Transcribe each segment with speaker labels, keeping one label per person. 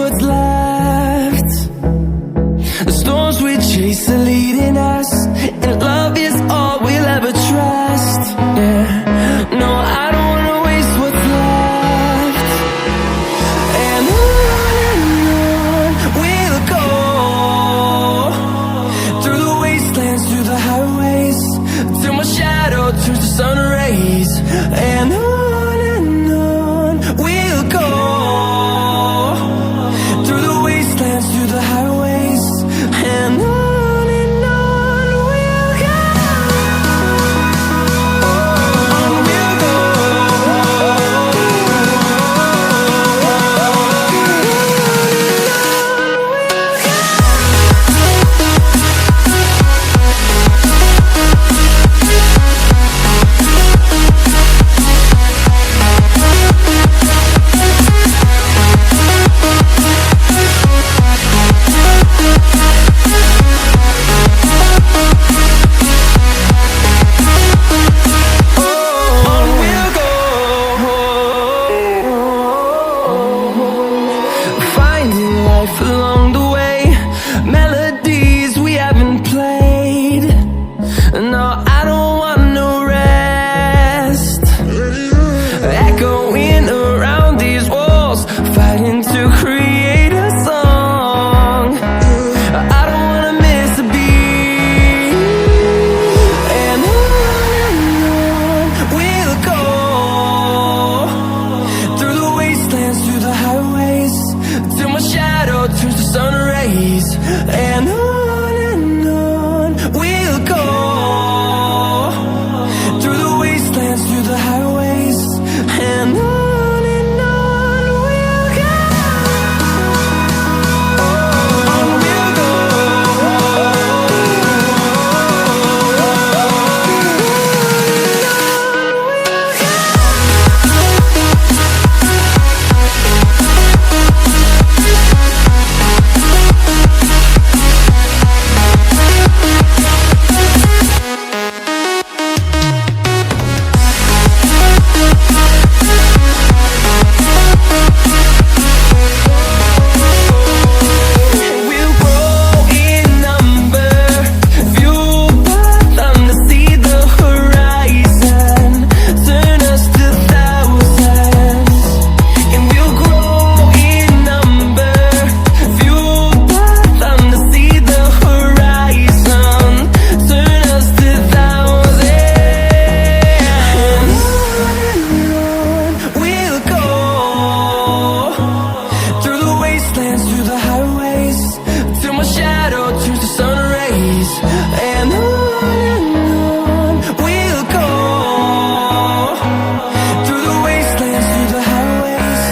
Speaker 1: what's left. The storms we chase are leading us, and love is all we'll ever trust. Yeah, no, I don't wanna waste what's left. And on we'll go, through the wastelands, through the highways, till my shadow turns to sun rays. And on we'll go, through the wastelands, through the highways, and on we'll go. On we'll go. Finding life along the way, melodies we haven't played. No, I don't want no rest. Echoing around these walls, fighting to create a song. I don't wanna miss a beat. And on we'll go, through the wastelands, through the highways, till my shadow turns to sun rays. And on we'll go, through the wastelands, through the highways, and on we'll go. On we'll go. We'll grow in number, fueled by them to see the horizon, turn us to thousands. And we'll grow in number, fueled by them to see the horizon, turn us to thousands. And on we'll go, through the wastelands, through the highways, till my shadow turns to sun rays. And on we'll go, through the wastelands, through the highways,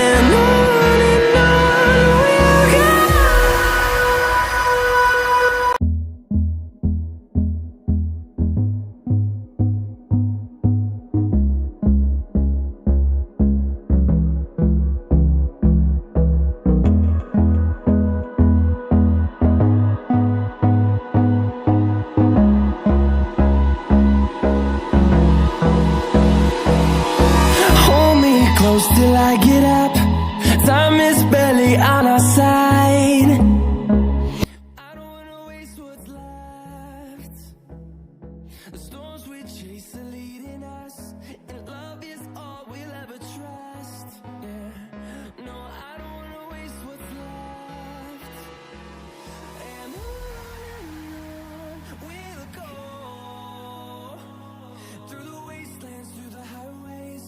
Speaker 1: and on we'll go. Hold me close till I get up. Time is barely on our side. I don't wanna waste what's left. The storms we chase are leading us, and love is all we'll ever trust. Yeah, no, I don't wanna waste what's left. And on we'll go, through the wastelands, through the highways,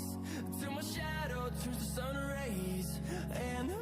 Speaker 1: till my shadow turns to sun rays. And on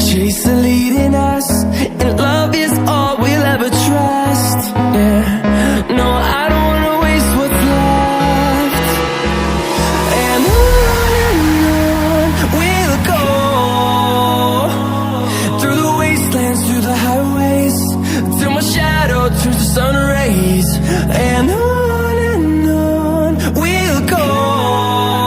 Speaker 1: chase the leading us, and love is all we'll ever trust. Yeah, no, I don't wanna waste what's left. And on we'll go, through the wastelands, through the highways, till my shadow turns to sun rays.